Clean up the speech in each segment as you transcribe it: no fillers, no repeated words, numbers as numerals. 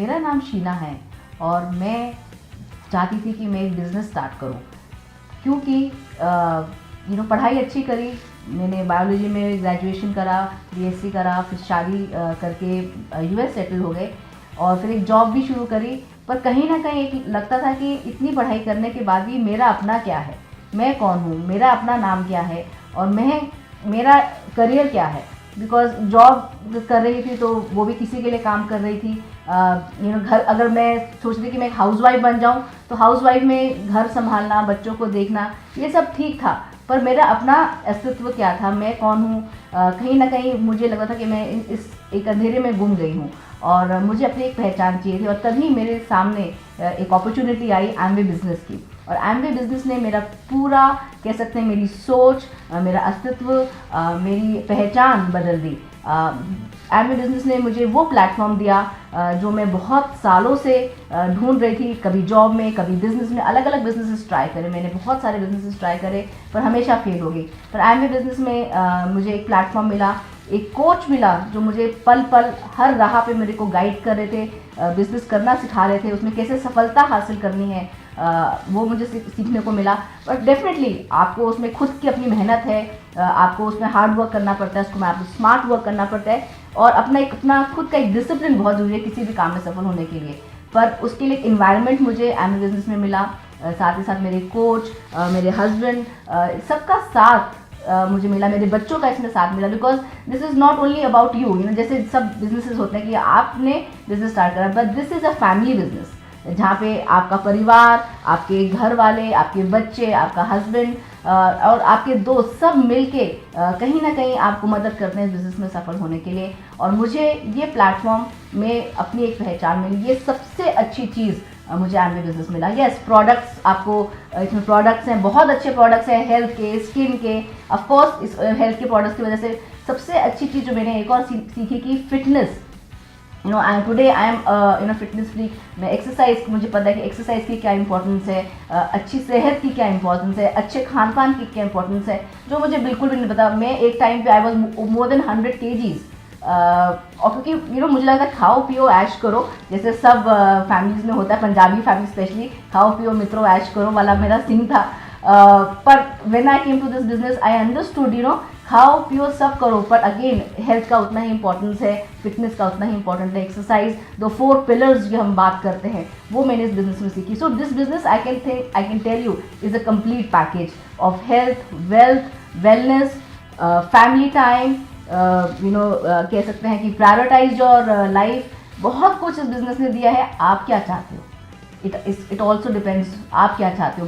मेरा नाम शीना है और मैं चाहती थी कि मैं एक बिज़नेस स्टार्ट करूं, क्योंकि पढ़ाई अच्छी करी मैंने, बायोलॉजी में ग्रेजुएशन करा, बीएससी करा, फिर शादी करके यूएस सेटल हो गए और फिर एक जॉब भी शुरू करी। पर कहीं ना कहीं एक लगता था कि इतनी पढ़ाई करने के बाद भी मेरा अपना क्या है, मैं कौन हूँ, मेरा अपना नाम क्या है और मेरा करियर क्या है। बिकॉज जॉब कर रही थी तो वो भी किसी के लिए काम कर रही थी। घर, अगर मैं सोच रही कि मैं एक हाउसवाइफ बन जाऊं तो हाउसवाइफ में घर संभालना, बच्चों को देखना, ये सब ठीक था, पर मेरा अपना अस्तित्व क्या था, मैं कौन हूँ। कहीं ना कहीं मुझे लगा था कि मैं इस एक अंधेरे में गुम गई हूँ और मुझे अपनी एक पहचान चाहिए थी। और तभी मेरे सामने एक अपॉर्चुनिटी आई एमवे बिज़नेस की, और एमवे बिज़नेस ने मेरा पूरा, कह सकते हैं, मेरी सोच, मेरा अस्तित्व, मेरी पहचान बदल दी। एमवे बिज़नेस ने मुझे वो प्लेटफॉर्म दिया जो मैं बहुत सालों से ढूंढ रही थी, कभी जॉब में, कभी बिज़नेस में। अलग अलग बिज़नेसेस ट्राई करे मैंने, बहुत सारे बिज़नेसेस ट्राई करे, पर हमेशा फेल हो गई। पर एमवे बिज़नेस में मुझे एक प्लेटफॉर्म मिला, एक कोच मिला जो मुझे पल पल हर राह पे मेरे को गाइड कर रहे थे, बिज़नेस करना सिखा रहे थे, उसमें कैसे सफलता हासिल करनी है वो मुझे सीखने को मिला। बट डेफिनेटली आपको उसमें खुद की अपनी मेहनत है, आपको उसमें हार्ड वर्क करना पड़ता है, उसको आपको स्मार्ट वर्क करना पड़ता है और अपना खुद का एक डिसिप्लिन बहुत ज़रूरी है किसी भी काम में सफल होने के लिए। पर उसके लिए एक इन्वायरमेंट मुझे एमवे बिज़नेस में मिला, साथ ही साथ मेरे कोच, मेरे हस्बैंड, सबका साथ मुझे मिला, मेरे बच्चों का इसमें साथ मिला। Because this is not only about you, जैसे सब बिजनेसेस होते हैं कि आपने बिजनेस स्टार्ट करा, but this is a family business जहाँ पे आपका परिवार, आपके घर वाले, आपके बच्चे, आपका हस्बैंड और आपके दोस्त सब मिलके कहीं ना कहीं आपको मदद करते हैं इस बिज़नेस में सफल होने के लिए। और मुझे ये प्लेटफॉर्म में अपनी एक पहचान मिली, ये सबसे अच्छी चीज़ मुझे एमवे बिज़नेस मिला। यस, प्रोडक्ट्स, आपको इसमें प्रोडक्ट्स हैं, बहुत अच्छे प्रोडक्ट्स हैं, हेल्थ के, स्किन के। ऑफ कोर्स इस हेल्थ के प्रोडक्ट्स की वजह से सबसे अच्छी चीज़ जो मैंने एक और सीखी कि fitness, today I am fitness freak. मैं एक्सरसाइज, मुझे पता है कि एक्सरसाइज की क्या इंपॉर्टेंस है, अच्छी सेहत की क्या इंपॉर्टेंस है, अच्छे खान पान की क्या इंपॉर्टेंस है, जो मुझे बिल्कुल भी नहीं पता। मैं एक टाइम पे I was more than 100 kgs और क्योंकि मुझे लगा था खाओ पियो ऐश करो, जैसे सब फैमिलीज में होता है, पंजाबी फैमिली स्पेशली, खाओ पियो मित्रों ऐश करो वाला मेरा सीन था। पर when I came to this business I understood, खाओ पियो सब करो, पर अगेन हेल्थ का उतना ही इंपॉर्टेंस है, फिटनेस का उतना ही इंपॉर्टेंट है, एक्सरसाइज, दो 4 पिलर्स जो हम बात करते हैं वो मैंने इस बिजनेस में सीखी। So this business I can tell you is a complete package of health, wealth, wellness, family time, कह सकते हैं कि प्रायोरिटाइज योर लाइफ। बहुत कुछ इस बिजनेस ने दिया है। आप क्या चाहते हो, इट ऑल्सो डिपेंड्स, आप क्या चाहते हो।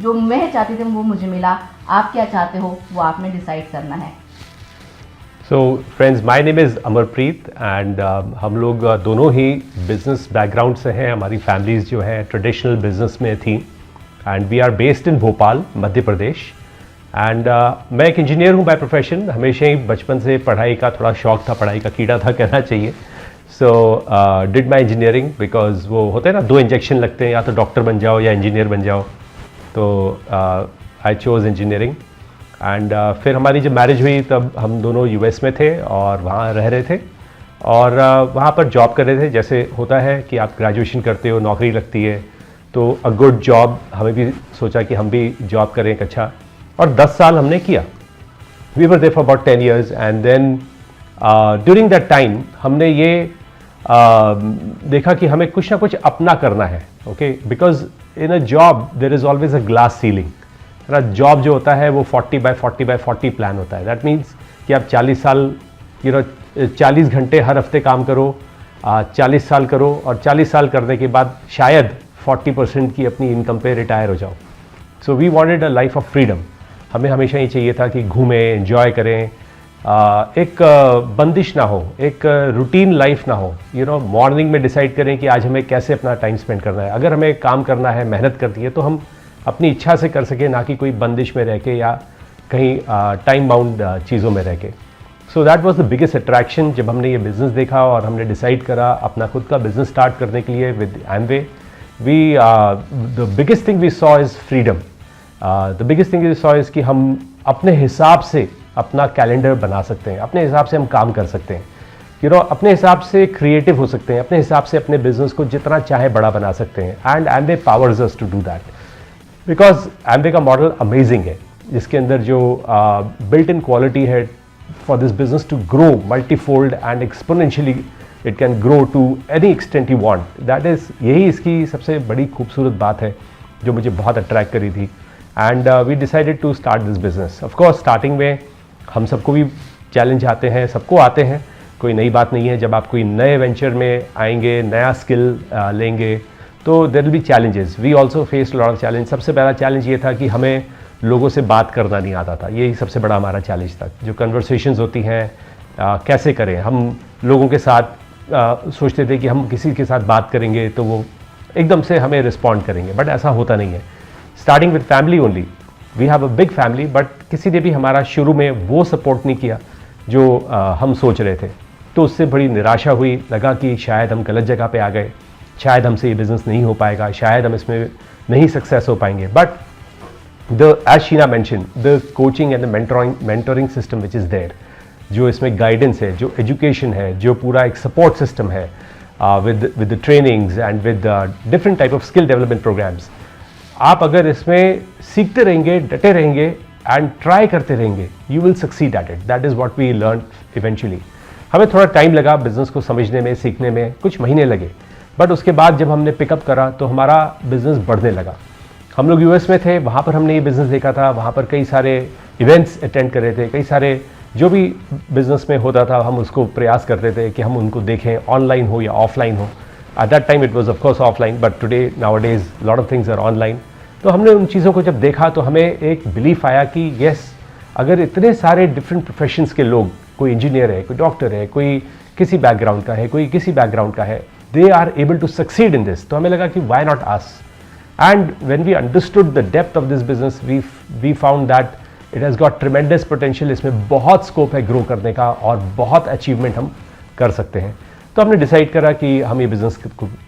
जो मैं चाहती थी वो मुझे मिला, आप क्या चाहते हो वो आपने डिसाइड करना है। So friends, my name is Amarpreet and हम लोग दोनों ही बिजनेस बैकग्राउंड से हैं। हमारी फैमिलीज जो है ट्रेडिशनल बिजनेस में थी and we are based in Bhopal, Madhya Pradesh. And मैं एक इंजीनियर हूँ बाय प्रोफेशन। हमेशा ही बचपन से पढ़ाई का थोड़ा शौक था, पढ़ाई का कीड़ा था कहना चाहिए। So did my engineering because वो होते हैं ना, 2 इंजेक्शन लगते हैं, या तो डॉक्टर बन जाओ या इंजीनियर बन जाओ। तो आई चोज़ इंजीनियरिंग एंड फिर हमारी जब मैरिज हुई तब हम दोनों यूएस में थे और वहाँ रह रहे थे और वहाँ पर जॉब कर रहे थे। जैसे होता है कि आप ग्रेजुएशन करते हो, नौकरी लगती है, तो अ गुड जॉब, हमें भी सोचा कि हम भी जॉब करें एक अच्छा, और 10 साल हमने किया। We were there for about 10 years and then during that time हमने ये देखा कि हमें कुछ ना कुछ अपना करना है। Okay, because in a job there is always a glass ceiling है ना। जॉब जो होता है वो 40 by 40 by 40 प्लान होता है। दैट मीन्स कि आप 40 साल 40 घंटे हर हफ्ते काम करो, 40 साल करो और 40 साल करने के बाद शायद 40% की अपनी इनकम पे रिटायर हो जाओ। So we wanted a life of freedom. हमें हमेशा ये चाहिए था कि घूमें, एंजॉय करें, एक बंदिश ना हो, एक रूटीन लाइफ ना हो। मॉर्निंग में डिसाइड करें कि आज हमें कैसे अपना टाइम स्पेंड करना है। अगर हमें काम करना है, मेहनत करती है, तो हम अपनी इच्छा से कर सके, ना कि कोई बंदिश में रह के या कहीं टाइम बाउंड चीज़ों में रह के। सो that was the biggest attraction जब हमने ये बिज़नेस देखा और हमने डिसाइड करा अपना खुद का बिज़नेस स्टार्ट करने के लिए with Amway. The biggest thing we saw is freedom. The biggest thing we saw is कि हम अपने हिसाब से अपना कैलेंडर बना सकते हैं, अपने हिसाब से हम काम कर सकते हैं। अपने हिसाब से क्रिएटिव हो सकते हैं, अपने हिसाब से अपने बिजनेस को जितना चाहे बड़ा बना सकते हैं, and Amway powers us to do that, because Amway का मॉडल अमेजिंग है, जिसके अंदर जो बिल्ट इन क्वालिटी है for this business to grow multifold and exponentially, it can grow to any extent you want, that is, यही इसकी सबसे बड़ी खूबसूरत बात है जो मुझे बहुत अट्रैक्ट करी थी। And we decided to start this business. Of course starting में हम सबको भी चैलेंज आते हैं, सबको आते हैं, कोई नई बात नहीं है। जब आप कोई नए वेंचर में आएंगे, नया स्किल लेंगे, तो there will be challenges. We also face lot of challenge. सबसे पहला चैलेंज ये था कि हमें लोगों से बात करना नहीं आता था, यही सबसे बड़ा हमारा चैलेंज था। जो कन्वर्सेशंस होती हैं कैसे करें, हम लोगों के साथ सोचते थे कि हम किसी के साथ बात करेंगे तो वो एकदम से हमें रिस्पॉन्ड करेंगे, बट ऐसा होता नहीं है। Starting with family only, we have a big family, but किसी ने भी हमारा शुरू में वो सपोर्ट नहीं किया जो हम सोच रहे थे, तो उससे बड़ी निराशा हुई। लगा कि शायद हम गलत जगह पे आ गए, शायद हमसे ये बिज़नेस नहीं हो पाएगा, शायद हम इसमें नहीं सक्सेस हो पाएंगे। But as Sheena mention, the coaching and the mentoring system which is there, जो इसमें गाइडेंस है, जो एजुकेशन है, जो पूरा एक सपोर्ट सिस्टम है with the trainings and with different type of skill development programmes, आप अगर इसमें सीखते रहेंगे, डटे रहेंगे एंड ट्राई करते रहेंगे, you will succeed at it. That is what we learn eventually. हमें थोड़ा टाइम लगा बिज़नेस को समझने में, सीखने में, कुछ महीने लगे, बट उसके बाद जब हमने पिकअप करा तो हमारा बिज़नेस बढ़ने लगा। हम लोग यूएस में थे, वहाँ पर हमने ये बिज़नेस देखा था, वहाँ पर कई सारे इवेंट्स अटेंड कर रहे थे, कई सारे जो भी बिज़नेस में होता था हम उसको प्रयास करते थे कि हम उनको देखें, ऑनलाइन हो या ऑफलाइन हो। At that time it was of course offline, but today nowadays a lot of things are online. तो हमने उन चीज़ों को जब देखा तो हमें एक बिलीफ आया कि यस, अगर इतने सारे डिफरेंट प्रोफेशंस के लोग, कोई इंजीनियर है, कोई डॉक्टर है, कोई किसी बैकग्राउंड का है, कोई किसी बैकग्राउंड का है, they are able to succeed in this, तो हमें लगा कि why not us. And when we understood the depth of this business, we found that it has got tremendous potential. इसमें बहुत स्कोप है ग्रो करने का और बहुत अचीवमेंट हम कर सकते हैं। तो हमने डिसाइड करा कि हम ये बिज़नेस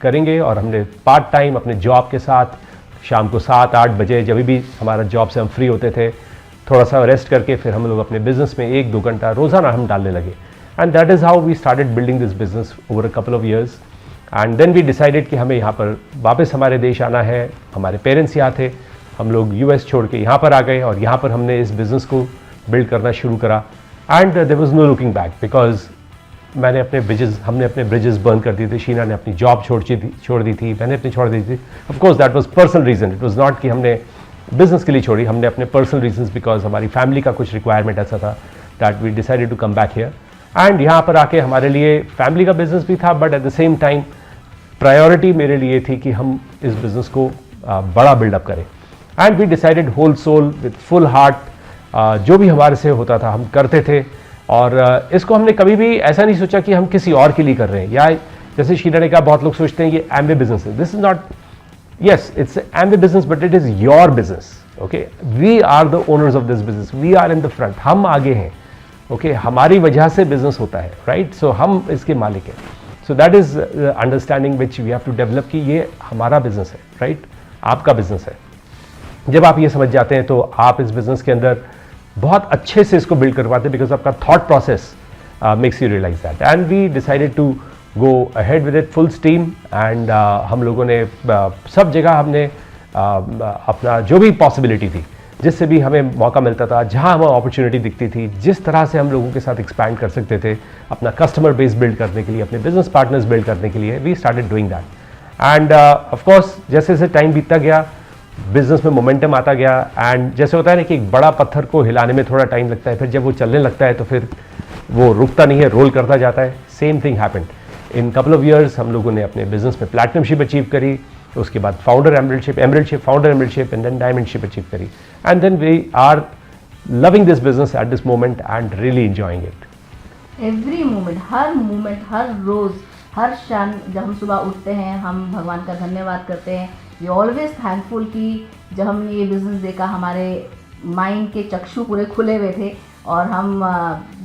करेंगे, और हमने पार्ट टाइम अपने जॉब के साथ शाम को 7-8 बजे, जब भी हमारा जॉब से हम फ्री होते थे, थोड़ा सा रेस्ट करके फिर हम लोग अपने बिज़नेस में 1-2 घंटा रोज़ाना हम डालने लगे। And that is how we started building this business over a couple of years. And then we decided कि हमें यहाँ पर वापस हमारे देश आना है। हमारे पेरेंट्स यहाँ थे, हम लोग यूएस छोड़ के यहाँ पर आ गए, और यहाँ पर हमने इस बिज़नेस को बिल्ड करना शुरू करा। And there was no looking back, because हमने अपने ब्रिजेस बर्न कर दिए थे। शीना ने अपनी जॉब छोड़ दी थी, मैंने अपनी छोड़ दी थी। Of course that was personal reason, it was not कि हमने बिजनेस के लिए छोड़ी, हमने अपने पर्सनल रीजंस, बिकॉज हमारी फैमिली का कुछ रिक्वायरमेंट ऐसा था that we decided to come back here. And यहाँ पर आके हमारे लिए फैमिली का बिजनेस भी था, but at the same time priority मेरे लिए थी कि हम इस बिज़नेस को बड़ा बिल्डअप करें। And we decided whole soul with full heart, जो भी हमारे से होता था हम करते थे। और इसको हमने कभी भी ऐसा नहीं सोचा कि हम किसी और के लिए कर रहे हैं, या जैसे शीना ने कहा, बहुत लोग सोचते हैं ये एम्बे बिजनेस है। This is not, yes it's Amway business, but it is your business. Okay, we are the owners of this business, we are in the front, हम आगे हैं। ओके, हमारी वजह से बिजनेस होता है, राइट? सो हम इसके मालिक हैं। So that is understanding which we have to develop कि ये हमारा बिजनेस है, राइट? आपका बिजनेस है। जब आप ये समझ जाते हैं तो आप इस बिजनेस के अंदर बहुत अच्छे से इसको बिल्ड कर पाते हैं, बिकॉज आपका thought process makes you realise that. And we decided to go ahead with it full steam. And हम लोगों ने सब जगह हमने अपना जो भी पॉसिबिलिटी थी, जिससे भी हमें मौका मिलता था, जहां हमें अपॉर्चुनिटी दिखती थी, जिस तरह से हम लोगों के साथ एक्सपैंड कर सकते थे अपना कस्टमर बेस बिल्ड करने के लिए, अपने बिजनेस पार्टनर्स बिल्ड करने के लिए, we started doing that. And of course जैसे जैसे टाइम बीतता गया, बिजनेस में मोमेंटम आता गया। एंड जैसे होता है ना कि एक बड़ा पत्थर को हिलाने में थोड़ा टाइम लगता है, फिर जब वो चलने लगता है तो फिर वो रुकता नहीं है, रोल करता जाता है। Same thing happened in couple of years. हम लोगों ने अपने बिजनेस में प्लैटिनमशिप अचीव करी, उसके बाद founder emeraldship, founder emeraldship, and then diamondship achieve करी। And then we are loving this business at this moment and really enjoying it. Every moment, हर रोज़, हर क्षण जब हम सुबह उठते हैं, हम भगवान का धन्यवाद करते हैं। वी ऑलवेज थैंकफुल कि जब हमने ये बिज़नेस देखा, हमारे माइंड के चक्षु पूरे खुले हुए थे और हम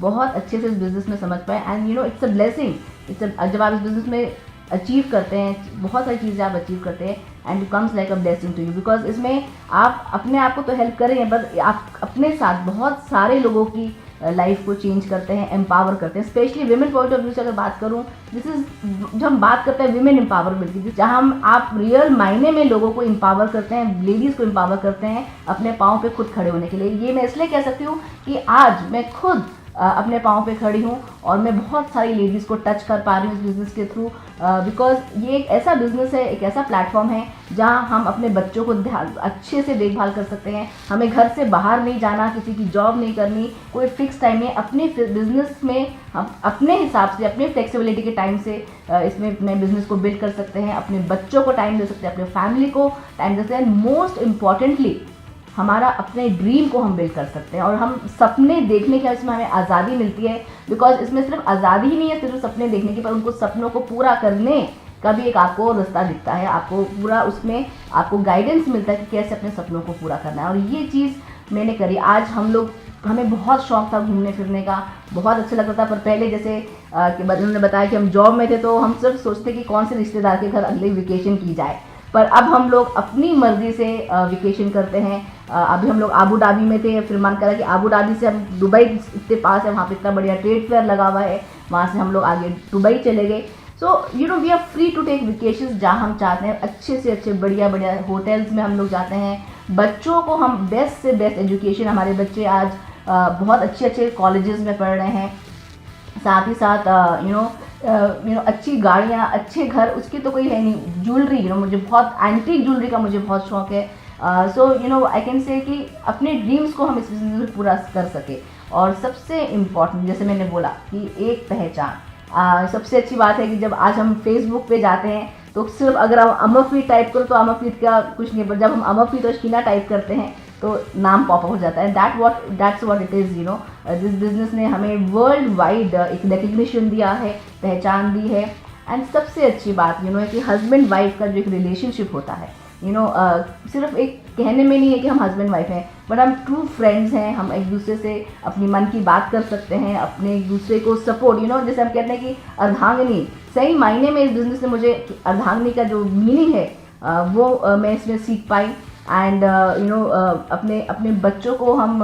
बहुत अच्छे से इस बिज़नेस में समझ पाए। And you know it's a blessing, जब आप इस बिज़नेस में अचीव करते हैं, बहुत सारी चीज़ें आप अचीव करते हैं, and it comes like a blessing to you, because इसमें आप अपने आप को तो हेल्प कर रहे हैं, बट आप अपने साथ बहुत सारे लोगों की लाइफ को चेंज करते हैं, एम्पावर करते हैं। Specially women point of view से अगर बात करूँ, दिस इज जब हम बात करते हैं विमेन एम्पावरमेंट की, जहाँ हम आप रियल मायने में लोगों को एम्पावर करते हैं, लेडीज़ को एम्पावर करते हैं अपने पाँव पे खुद खड़े होने के लिए। ये मैं इसलिए कह सकती हूँ कि आज मैं खुद अपने पाँव पे खड़ी हूँ और मैं बहुत सारी लेडीज़ को टच कर पा रही हूँ इस बिज़नेस के थ्रू, बिकॉज ये एक ऐसा बिज़नेस है, एक ऐसा प्लेटफॉर्म है जहाँ हम अपने बच्चों को अच्छे से देखभाल कर सकते हैं। हमें घर से बाहर नहीं जाना, किसी की जॉब नहीं करनी, कोई फिक्स टाइम नहीं। अपने बिज़नेस में हम अपने हिसाब से, अपने फ्लेक्सिबिलिटी के टाइम से इसमें अपने बिज़नेस को बिल्ड कर सकते हैं, अपने बच्चों को टाइम दे सकते हैं, अपने फैमिली को टाइम दे सकते हैं। मोस्ट इम्पॉर्टेंटली हमारा अपने ड्रीम को हम बिल्ड कर सकते हैं और हम सपने देखने के इसमें हमें आज़ादी मिलती है, बिकॉज इसमें सिर्फ आज़ादी ही नहीं है सिर्फ सपने देखने की, पर उनको सपनों को पूरा करने का भी एक आपको रास्ता दिखता है, आपको पूरा उसमें आपको गाइडेंस मिलता है कि कैसे अपने सपनों को पूरा करना है। और ये चीज़ मैंने करी। आज हमें बहुत शौक था घूमने फिरने का, बहुत अच्छा लगता था, पर पहले जैसे कि उन्होंने बताया कि हम जॉब में थे तो हम सिर्फ सोचते कि कौन से रिश्तेदार के घर अगले वेकेशन की जाए, पर अब हम लोग अपनी मर्जी से वेकेशन करते हैं। अभी हम लोग आबू धाबी में थे, फिर मन करा कि आबू धाबी से हम दुबई इतने पास है, वहाँ पे इतना बढ़िया ट्रेड फेयर लगा हुआ है, वहाँ से हम लोग आगे दुबई चले गए। So we are free to take vacations जहाँ हम चाहते हैं। अच्छे से अच्छे बढ़िया बढ़िया होटल्स में हम लोग जाते हैं। बच्चों को हम बेस्ट से बेस्ट एजुकेशन, हमारे बच्चे आज बहुत अच्छे अच्छे कॉलेजेस में पढ़ रहे हैं, साथ ही साथ अच्छी गाड़ियाँ, अच्छे घर, उसकी तो कोई है नहीं। ज्वेलरी, मुझे बहुत एंटीक ज्वेलरी का मुझे बहुत शौक है। सो आई कैन से कि अपने ड्रीम्स को हम इस बिजनेस में पूरा कर सके। और सबसे इम्पॉर्टेंट, जैसे मैंने बोला कि एक पहचान, सबसे अच्छी बात है कि जब आज हम फेसबुक पे जाते हैं तो सिर्फ अगर हम अमरप्रीत टाइप करो तो अमरप्रीत का कुछ नहीं, पर जब हम अमरप्रीत और शीना टाइप करते हैं तो नाम पॉपअप हो जाता है। That's what it is. This business ने हमें वर्ल्ड वाइड एक रिकग्निशन दिया है, पहचान दी है। एंड सबसे अच्छी बात है कि हस्बैंड वाइफ का जो एक रिलेशनशिप होता है, सिर्फ एक कहने में नहीं है कि हम हस्बैंड वाइफ हैं, बट हम ट्रू फ्रेंड्स हैं। हम एक दूसरे से अपनी मन की बात कर सकते हैं, अपने एक दूसरे को सपोर्ट, जैसे हम कहते हैं कि अर्धांगिनी, सही मायने में इस बिज़नेस ने मुझे अर्धांगिनी का जो मीनिंग है वो मैं इसमें सीख पाई। एंड अपने बच्चों को हम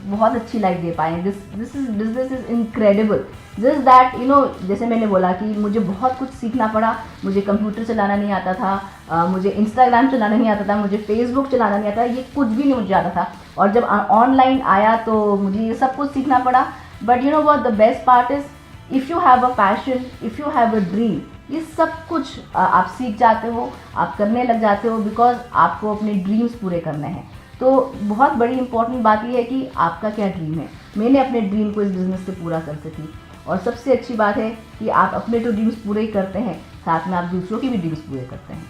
बहुत अच्छी लाइफ दे पाए। This business is incredible. Just that जैसे मैंने बोला कि मुझे बहुत कुछ सीखना पड़ा। मुझे कंप्यूटर चलाना नहीं आता था, मुझे इंस्टाग्राम चलाना नहीं आता था, मुझे फेसबुक चलाना नहीं आता, ये कुछ भी नहीं मुझे आता था। और जब ऑनलाइन आया तो मुझे ये सब कुछ सीखना पड़ा। But what the best part is, if you have a passion, if you have a dream, ये सब कुछ आप सीख जाते हो, आप करने लग जाते हो, बिकॉज आपको अपने ड्रीम्स पूरे करने हैं। तो बहुत बड़ी इंपॉर्टेंट बात यह है कि आपका क्या ड्रीम है। मैंने अपने ड्रीम को इस बिज़नेस से पूरा कर सकी। और सबसे अच्छी बात है कि आप अपने तो ड्रीम्स पूरे ही करते हैं, साथ में आप दूसरों की भी ड्रीम्स पूरे करते हैं।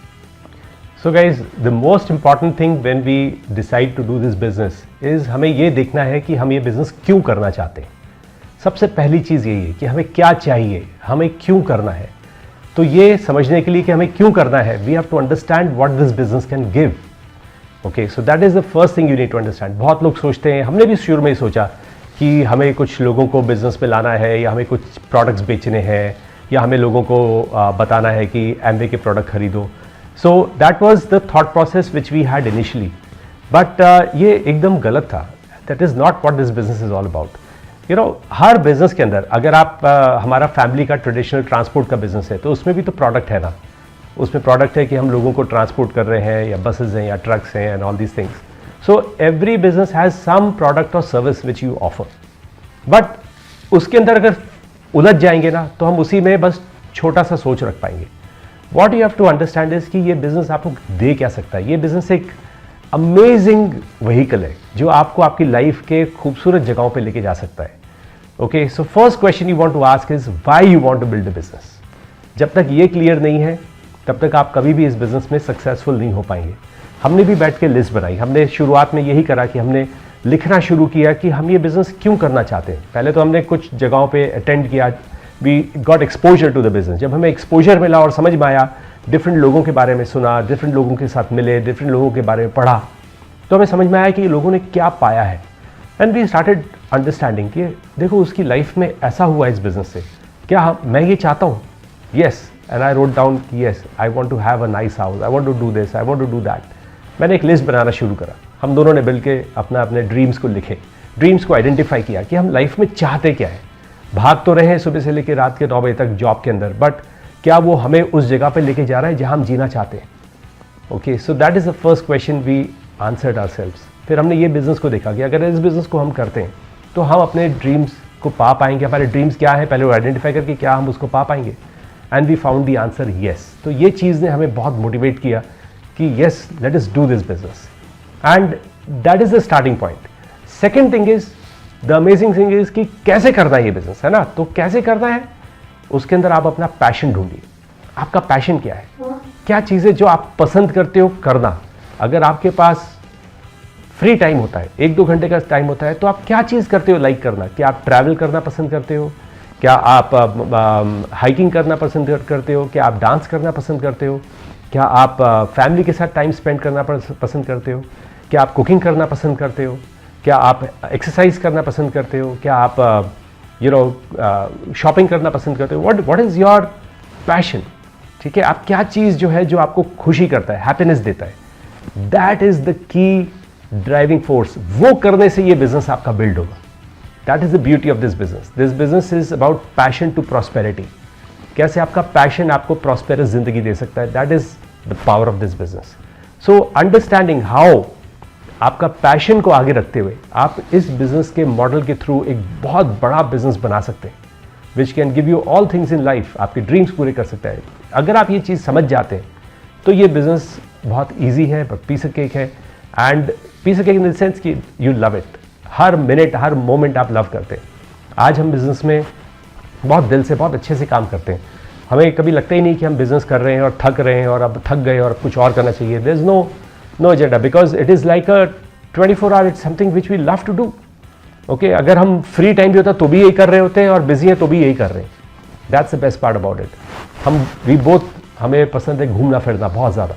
So guys, the most important thing when we decide to do this business is हमें ये देखना है कि हम ये बिज़नेस क्यों करना चाहते हैं। सबसे पहली चीज़ यही है कि हमें क्या चाहिए, हमें क्यों करना है। तो ये समझने के लिए कि हमें क्यों करना है, we have to understand what this business can give. Okay, so that is the first thing you need to understand. बहुत लोग सोचते हैं, हमने भी शुरू में ही सोचा कि हमें कुछ लोगों को बिजनेस में लाना है, या हमें कुछ प्रोडक्ट्स बेचने हैं, या हमें लोगों को बताना है कि एमवे के प्रोडक्ट खरीदो। So that was the thought process which we had initially, but ये एकदम गलत था। That is not what this business is all about. हर बिजनेस के अंदर, अगर आप हमारा फैमिली का ट्रेडिशनल ट्रांसपोर्ट का बिजनेस है तो उसमें भी तो प्रोडक्ट है ना। उसमें प्रोडक्ट है कि हम लोगों को ट्रांसपोर्ट कर रहे हैं, या बसेज हैं, या ट्रक्स हैं, and all these things. So every business has some product और service which you offer, but उसके अंदर अगर उलझ जाएंगे ना तो हम उसी में बस छोटा सा सोच रख पाएंगे। What you have to understand is कि ये बिजनेस आपको दे क्या सकता है। ये बिजनेस एक अमेजिंग व्हीकल है जो आपको आपकी लाइफ के खूबसूरत जगहों पे लेके जा सकता है। Okay, so first question you want to ask is why you want to build a business. जब तक ये क्लियर नहीं है तब तक आप कभी भी इस बिजनेस में सक्सेसफुल नहीं हो पाएंगे। हमने भी बैठ के लिस्ट बनाई। हमने शुरुआत में यही करा कि हमने लिखना शुरू किया कि हम ये बिजनेस क्यों करना चाहते हैं। पहले तो हमने कुछ जगहों पे अटेंड किया, we got exposure to the business. जब हमें एक्सपोजर मिला और समझ में आया, डिफरेंट लोगों के बारे में सुना, डिफरेंट लोगों के साथ मिले, डिफरेंट लोगों के बारे में पढ़ा, तो हमें समझ में आया कि लोगों ने क्या पाया है। एंड वी स्टार्टेड अंडरस्टैंडिंग कि देखो उसकी लाइफ में ऐसा हुआ इस बिजनेस से, क्या मैं ये चाहता हूँ। Yes, and I wrote down yes, I want to have a nice house, I want to do this, I want to do that. मैंने एक लिस्ट बनाना शुरू करा। हम दोनों ने मिल के अपने ड्रीम्स को लिखे। ड्रीम्स को आइडेंटिफाई किया कि हम लाइफ में चाहते क्या है। भाग तो रहे हैं सुबह से लेकर रात के 9 बजे तक जॉब के अंदर, बट क्या वो हमें उस जगह पे लेके जा रहा है जहां हम जीना चाहते हैं। Okay, so that is the first question we answered ourselves. फिर हमने ये बिज़नेस को देखा कि अगर इस बिज़नेस को हम करते हैं तो हम अपने ड्रीम्स को पा पाएंगे। हमारे ड्रीम्स क्या है पहले वो आइडेंटिफाई करके क्या हम उसको पा पाएंगे, and we found the answer yes. तो ये चीज़ ने हमें बहुत मोटिवेट किया कि yes, let us do this business, and that is the starting point. Second thing is, the amazing thing is कि कैसे करना है ये बिज़नेस, है ना। तो कैसे करना है, उसके अंदर आप अपना पैशन ढूंढिए। आपका पैशन क्या है, क्या चीज़ें जो आप पसंद करते हो करना। अगर आपके पास फ्री टाइम होता है, 1-2 घंटे का टाइम होता है, तो आप क्या चीज़ करते हो लाइक करना। क्या आप ट्रैवल करना पसंद करते हो, क्या आप हाइकिंग करना पसंद करते हो, क्या आप डांस करना पसंद करते हो, क्या आप फैमिली के साथ टाइम स्पेंड करना पसंद करते हो, क्या आप कुकिंग करना पसंद करते हो, क्या आप एक्सरसाइज करना पसंद करते हो, क्या आप शॉपिंग करना पसंद करते हो। व्हाट इज़ योर पैशन, ठीक है। आप क्या चीज़ जो है जो आपको खुशी करता है, हैप्पीनेस देता है, that is the key driving force. वो करने से ये बिजनेस आपका बिल्ड होगा। That is the beauty of this business. This business is about passion to prosperity. कैसे आपका पैशन आपको प्रॉस्पेरस जिंदगी दे सकता है, that is the power of this business. So understanding how आपका पैशन को आगे रखते हुए आप इस बिजनेस के मॉडल के थ्रू एक बहुत बड़ा बिजनेस बना सकते हैं, which can give you all things in life. आपके ड्रीम्स पूरे कर सकता है। अगर आप ये चीज़ समझ जाते हैं तो ये बिजनेस बहुत ईजी है, बट पीस ऑफ केक है। And piece of cake in the sense कि यू लव इट, हर मिनट हर मोमेंट आप लव करते हैं। आज हम बिजनेस में बहुत दिल से बहुत अच्छे से काम करते हैं। हमें कभी लगता ही नहीं कि हम बिजनेस कर रहे हैं और थक रहे हैं और अब थक गए और कुछ और करना चाहिए। There is no agenda, because it is like a 24 hour, it's something which we love to do. Okay, अगर हम फ्री टाइम भी होता तो भी यही कर रहे होते हैं और बिजी हैं तो भी यही कर रहे हैं। That's the best part about it. हमें पसंद है घूमना फिरना बहुत ज़्यादा,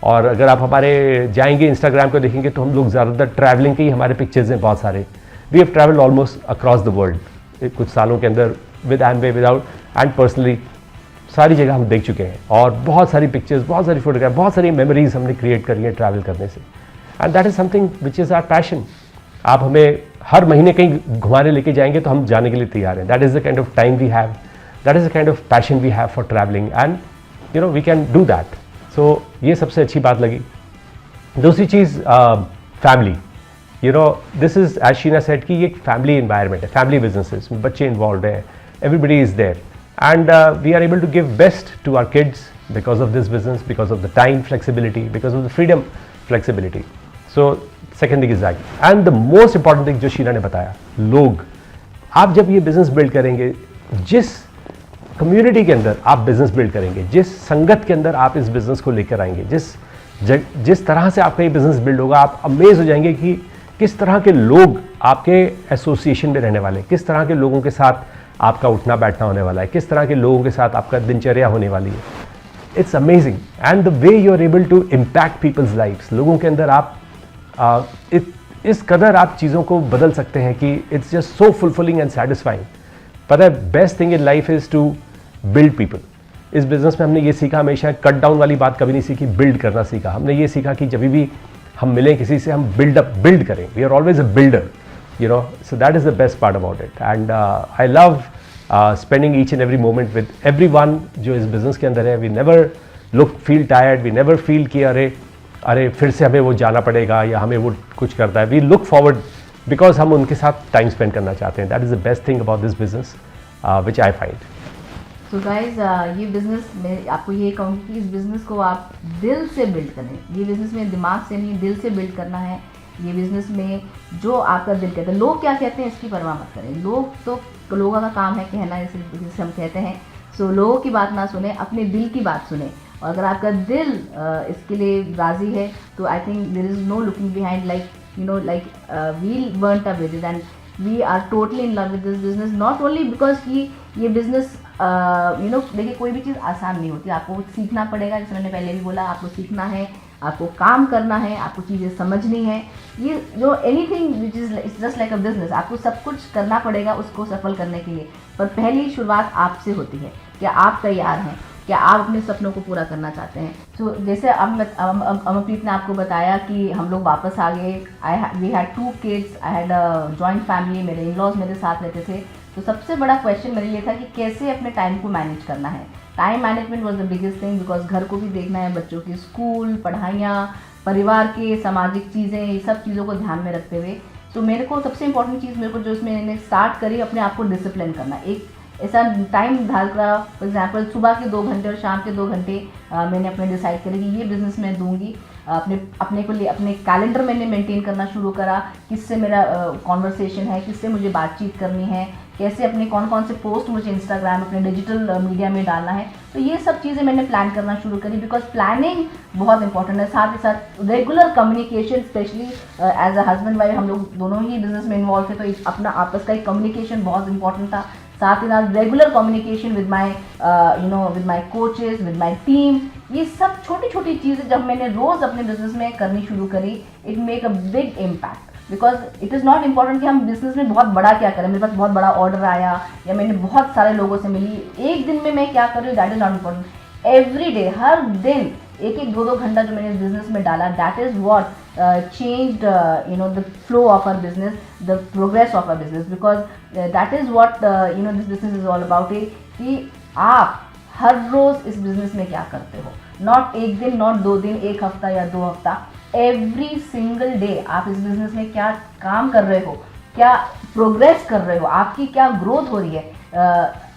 और अगर आप हमारे जाएंगे इंस्टाग्राम को देखेंगे तो हम लोग ज़्यादातर ट्रैवलिंग के ही हमारे पिक्चर्स हैं बहुत सारे। We have travelled almost across the world कुछ सालों के अंदर with Amway, without, and personally सारी जगह हम देख चुके हैं, और बहुत सारी पिक्चर्स, बहुत सारी फोटोग्राफ, बहुत सारी मेमोरीज हमने क्रिएट करी है ट्रैवल करने से। And that is something which is our passion. आप हमें हर महीने कहीं घुमाने लेके जाएंगे तो हम जाने के लिए तैयार हैं। That is the kind of time we have, that is the kind of passion we have for travelling, and we can do that. So ये सबसे अच्छी बात लगी। दूसरी चीज़, family. This is as Sheena said कि ये एक फैमिली इन्वायरमेंट है, फैमिली बिजनेसेस, बच्चे इन्वॉल्व हैं, everybody is there, and we are able to give best to our kids because of this business, because of the time flexibility, because of the freedom flexibility. So second thing is that, and the most important thing जो शीना ने बताया, लोग। आप जब ये business build करेंगे, जिस community के अंदर आप बिजनेस बिल्ड करेंगे, जिस संगत के अंदर आप इस बिजनेस को लेकर आएंगे, जिस तरह से आपका ये बिजनेस बिल्ड होगा, आप अमेज हो जाएंगे कि किस तरह के लोग आपके एसोसिएशन में रहने वाले हैं, किस तरह के लोगों के साथ आपका उठना बैठना होने वाला है, किस तरह के लोगों के साथ आपका दिनचर्या होने वाली है। It's amazing, and the way you are able to impact people's lifes. लोगों के अंदर आप इस कदर आप चीज़ों को बदल सकते हैं कि it's just so fulfilling and satisfying. पता है, best thing in life is to build people. इस बिज़नेस में हमने ये सीखा, हमेशा कट डाउन वाली बात कभी नहीं सीखी, बिल्ड करना सीखा। हमने ये सीखा कि जब भी हम मिलें किसी से, हम बिल्ड करें। We are always a builder, so that is the best part about it. And I love spending each and every moment with every one जो इस बिज़नेस के अंदर है। We never feel tired, we never feel कि अरे फिर से हमें वो जाना पड़ेगा या हमें वो कुछ करता है। वी लुक फॉरवर्ड बिकॉज हम उनके साथ टाइम स्पेंड करना चाहते हैं। That is the best thing about this business which I find. So guys, ये बिज़नेस मैं आपको ये कहूँगी कि इस बिज़नेस को आप दिल से बिल्ड करें। ये बिज़नेस में दिमाग से नहीं, दिल से बिल्ड करना है। ये बिज़नेस में जो आपका दिल कहता है, लोग क्या कहते हैं इसकी परवाह मत करें। लोगों का काम है कहना, जैसे हम कहते हैं। सो लोगों की बात ना सुने, अपने दिल की बात सुने। और अगर आपका दिल इसके लिए राज़ी है तो I think there is no looking behind. Like we burnt a bridges and we are totally in love with this business. Not only because कि ये बिज़नेस देखिए, कोई भी चीज़ आसान नहीं होती। आपको सीखना पड़ेगा, जैसे मैंने पहले भी बोला, आपको सीखना है, आपको काम करना है, आपको चीज़ें समझनी है। ये जो anything which is just like a business, आपको सब कुछ करना पड़ेगा उसको सफल करने के लिए। पर पहली शुरुआत आपसे होती है। क्या आप तैयार हैं? क्या आप अपने सपनों को पूरा करना चाहते हैं। तो जैसे अमरप्रीत ने आपको बताया कि हम लोग वापस आ गए, we had 2 kids, I had a joint family, मेरे इन-लॉज मेरे साथ रहते थे। तो सबसे बड़ा क्वेश्चन मेरे लिए था कि कैसे अपने टाइम को मैनेज करना है। Time management was the biggest thing, because घर को भी देखना है, बच्चों की स्कूल, पढ़ाइयाँ, परिवार के सामाजिक चीज़ें, ये सब चीज़ों को ध्यान में रखते हुए तो मेरे को सबसे इंपॉर्टेंट चीज़ मेरे को जो इसमें मैंने स्टार्ट करी, अपने आप को डिसिप्लिन करना। एक ऐसा टाइम धार करा, फॉर एग्जाम्पल सुबह के 2 घंटे और शाम के 2 घंटे मैंने अपने डिसाइड करे कि ये बिज़नेस मैं दूंगी। अपने को लिए अपने कैलेंडर मैंने मेंटेन करना शुरू करा, किससे मेरा कॉन्वर्सेशन है, किससे मुझे बातचीत करनी है, कैसे अपने कौन कौन से पोस्ट मुझे इंस्टाग्राम अपने डिजिटल मीडिया में डालना है। तो ये सब चीज़ें मैंने प्लान करना शुरू करी, बिकॉज प्लानिंग बहुत इंपॉर्टेंट है। साथ ही साथ regular communication, specially as a husband wife हम लोग दोनों ही बिजनेस में इन्वॉल्व थे, तो अपना आपस का एक कम्युनिकेशन बहुत इंपॉर्टेंट था। साथ ही साथ regular communication with my with my coaches, with my team, ये सब छोटी छोटी चीज़ें जब मैंने रोज़ अपने बिजनेस में करनी शुरू करी, it make a big impact. Because it is not important कि हम बिजनेस में बहुत बड़ा क्या करें, मेरे पास बहुत बड़ा ऑर्डर आया या मैंने बहुत सारे लोगों से मिली, एक दिन में मैं क्या कर रही हूँ, that is not important. Every day, हर दिन 1-2 घंटा जो मैंने इस बिजनेस में डाला, that is what changed the flow of our business, the progress of our business, because that is what this business is all about है कि आप हर रोज़ इस बिजनेस में क्या करते हो, नॉट एक दिन, नॉट 2 दिन, 1 हफ्ता या 2 हफ्ता, एवरी सिंगल डे आप इस बिजनेस में क्या काम कर रहे हो, क्या प्रोग्रेस कर रहे हो, आपकी क्या ग्रोथ हो रही है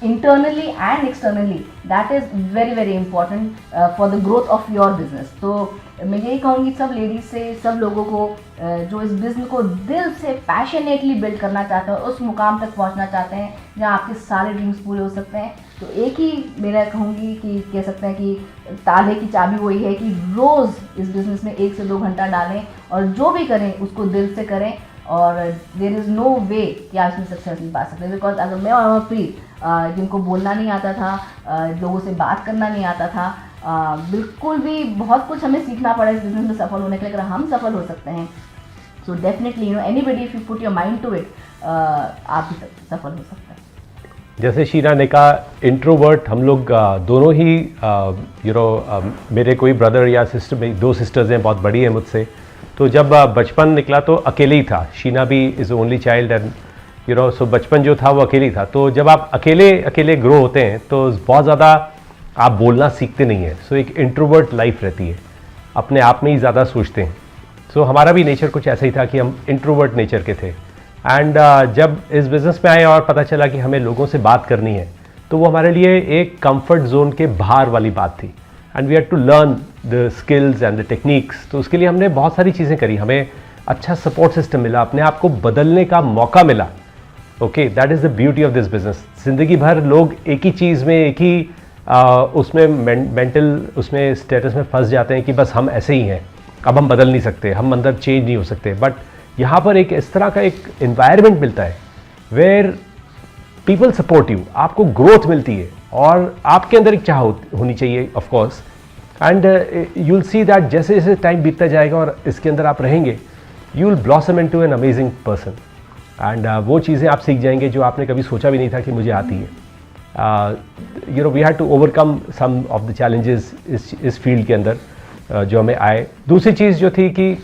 internally and externally, that is very very important for the growth of your business. तो मैं यही कहूँगी सब लेडीज़ से, सब लोगों को जो इस बिज़नेस को दिल से पैशनेटली बिल्ड करना चाहते हैं, उस मुकाम तक पहुँचना चाहते हैं जहाँ आपके सारे ड्रीम्स पूरे हो सकते हैं, तो एक ही मेरा कहूँगी कि कह सकते हैं कि ताले की चाबी वही है कि रोज़ इस बिज़नेस में 1 से 2 घंटा डालें और जो भी करें उसको दिल से करें, और देयर इज़ नो वे कि आप इसमें सक्सेस नहीं पा सकते। बिकॉज अगर मैं और अमरप्रीत जिनको बोलना नहीं आता था, लोगों से बात करना नहीं आता था, बिल्कुल भी बहुत कुछ हमें सीखना पड़ा इस बिज़नेस में सफल होने के लिए, अगर हम सफल हो सकते हैं so definitely anybody if you put your mind to it, आप भी सफल हो सकते हैं। जैसे शीना ने कहा, इंट्रोवर्ट हम लोग दोनों ही मेरे कोई ब्रदर या सिस्टर, मेरी 2 सिस्टर्स हैं, बहुत बड़ी हैं मुझसे, तो जब बचपन निकला तो अकेले ही था। शीना भी is only child and so बचपन जो था वो अकेले ही था। तो जब आप अकेले ग्रो होते हैं तो बहुत ज़्यादा आप बोलना सीखते नहीं हैं। सो एक इंट्रोवर्ट लाइफ रहती है, अपने आप में ही ज़्यादा सोचते हैं। सो हमारा भी नेचर कुछ ऐसा ही था कि हम इंट्रोवर्ट नेचर के थे। एंड जब इस बिज़नेस में आए और पता चला कि हमें लोगों से बात करनी है, तो वो हमारे लिए एक कंफर्ट जोन के बाहर वाली बात थी। And we had to learn the skills and the techniques. तो उसके लिए हमने बहुत सारी चीज़ें करी, हमें अच्छा सपोर्ट सिस्टम मिला, अपने आप को बदलने का मौका मिला। Okay, that is the beauty of this business. ज़िंदगी भर लोग एक ही चीज़ में, एक ही उसमें मेंटल उसमें स्टेटस में फंस जाते हैं कि बस हम ऐसे ही हैं, अब हम बदल नहीं सकते, हम अंदर चेंज नहीं हो सकते। बट यहाँ पर एक इस तरह का एक एनवायरनमेंट मिलता है वेयर पीपल सपोर्ट यू, आपको ग्रोथ मिलती है और आपके अंदर एक चाह होनी चाहिए of course. And you will see that जैसे जैसे टाइम बीतता जाएगा और इसके अंदर आप रहेंगे, you will blossom into an amazing person. And वो चीज़ें आप सीख जाएंगे जो आपने कभी सोचा भी नहीं था कि मुझे आती है। We had to overcome some of the challenges इस फील्ड के अंदर जो हमें आए। दूसरी चीज़ जो थी कि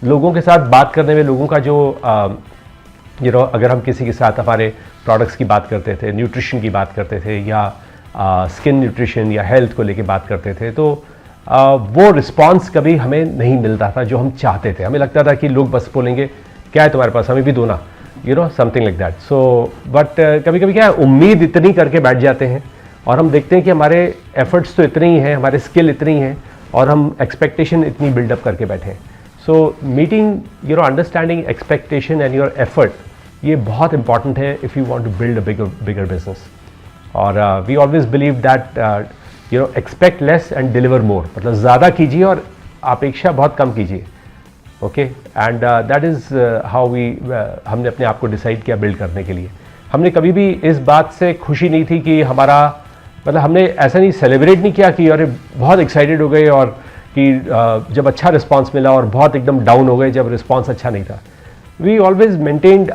लोगों के साथ बात करने में, लोगों का जो अगर हम किसी के साथ हमारे प्रोडक्ट्स की बात करते थे, न्यूट्रिशन की बात करते थे, या स्किन न्यूट्रिशन या हेल्थ को लेके बात करते थे, तो वो रिस्पांस कभी हमें नहीं मिलता था जो हम चाहते थे। हमें लगता था कि लोग बस बोलेंगे क्या है तुम्हारे पास, हमें भी दो ना, something like that. So but कभी कभी क्या है, उम्मीद इतनी करके बैठ जाते हैं और हम देखते हैं कि हमारे एफर्ट्स तो इतने ही हैं, हमारे स्किल इतनी हैं और हम एक्सपेक्टेशन इतनी बिल्डअप करके बैठे हैं। So meeting understanding expectation and your effort, ये बहुत इंपॉर्टेंट है if you want to build a bigger business. और we always believe that expect less and deliver more, मतलब ज़्यादा कीजिए और अपेक्षा बहुत कम कीजिए। Okay, and that is how हमने अपने आप को डिसाइड किया बिल्ड करने के लिए। हमने कभी भी इस बात से खुशी नहीं थी कि हमारा, मतलब हमने ऐसा नहीं सेलिब्रेट नहीं किया कि अरे बहुत एक्साइटेड हो गए और कि जब अच्छा रिस्पांस मिला और बहुत एकदम डाउन हो गए जब रिस्पांस अच्छा नहीं था। वी ऑलवेज मेंटेन्ड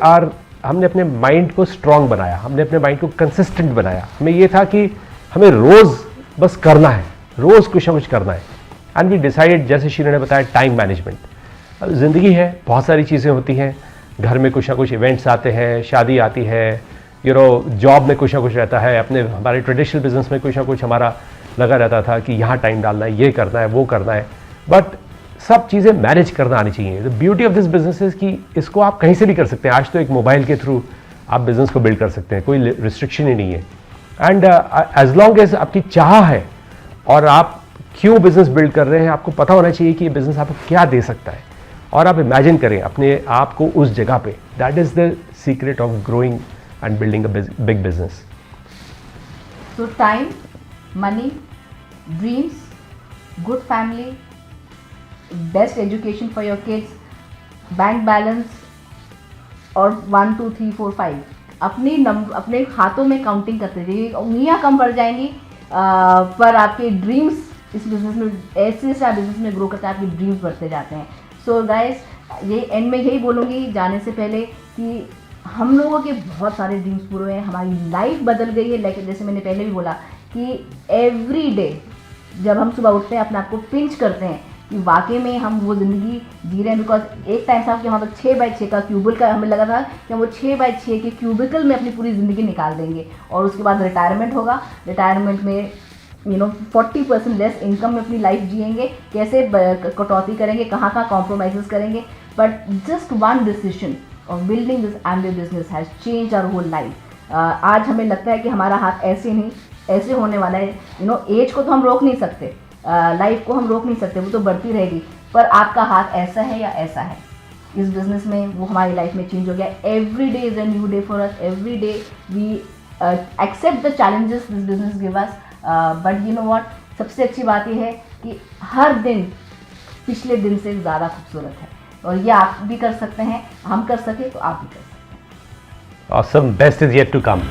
हमने अपने माइंड को स्ट्रांग बनाया, हमने अपने माइंड को कंसिस्टेंट बनाया। हमें ये था कि हमें रोज़ बस करना है, रोज़ कुछ ना कुछ करना है। एंड वी डिसाइडेड, जैसे शीना ने बताया, टाइम मैनेजमेंट। अब ज़िंदगी है, बहुत सारी चीज़ें होती हैं, घर में कुछ ना कुछ इवेंट्स आते हैं, शादी आती है, जॉब में कुछ ना कुछ रहता है, अपने हमारे ट्रेडिशनल बिजनेस में कुछ ना कुछ हमारा लगा रहता था कि यहाँ टाइम डालना है, ये करना है, वो करना है। बट सब चीज़ें मैनेज करना आनी चाहिए। The beauty of this business is कि इसको आप कहीं से भी कर सकते हैं। आज तो एक मोबाइल के थ्रू आप बिज़नेस को बिल्ड कर सकते हैं, कोई रिस्ट्रिक्शन ही नहीं है। एंड एज लॉन्ग एज आपकी चाह है और आप क्यों बिज़नेस बिल्ड कर रहे हैं, आपको पता होना चाहिए कि ये बिज़नेस आपको क्या दे सकता है, और आप इमेजिन करें अपने आप को उस जगह पे। That is the secret of growing and building a big business. So time, money, dreams, good family, best education for your kids, bank balance और 1 2 3 4 5 अपने हाथों में काउंटिंग करते जाइए। उंगलियां कम पड़ जाएंगी, पर आपके ड्रीम्स इस बिजनेस में ऐसे बिजनेस में ग्रो करते हैं, आपके ड्रीम्स बढ़ते जाते हैं। सो गाइस, ये एंड में यही बोलूँगी जाने से पहले कि हम लोगों के बहुत सारे ड्रीम्स पूरे हुए हैं, हमारी लाइफ बदल गई है। लेकिन जैसे मैंने पहले भी बोला कि एवरी डे जब हम सुबह उठते हैं अपने आप को पिंच करते हैं कि वाकई में हम वो ज़िंदगी जी रहे हैं। बिकॉज एक टाइम था कि हमारे 6x6 का क्यूबिकल का हमें लगा था कि हम वो 6x6 के क्यूबिकल में अपनी पूरी ज़िंदगी निकाल देंगे और उसके बाद रिटायरमेंट होगा। रिटायरमेंट में 40% लेस इनकम में अपनी लाइफ जिएंगे, कैसे कटौती करेंगे, कहाँ कहाँ कॉम्प्रोमाइज़ करेंगे। But just one decision of building this Amway business has change our whole life. आज हमें लगता है कि हमारा हाथ ऐसे नहीं, ऐसे होने वाला है। एज को तो हम रोक नहीं सकते, लाइफ को हम रोक नहीं सकते, वो तो बढ़ती रहेगी, पर आपका हाथ ऐसा है या ऐसा है। इस बिज़नेस में वो हमारी लाइफ में चेंज हो गया। Every day is a new day for us, every day we accept the challenges this business give us. But you know what, सबसे अच्छी बात यह है कि हर दिन पिछले दिन से ज़्यादा खूबसूरत है, और ये आप भी कर सकते हैं। हम कर सके तो आप भी कर सकते हैं। Awesome, best is yet to come.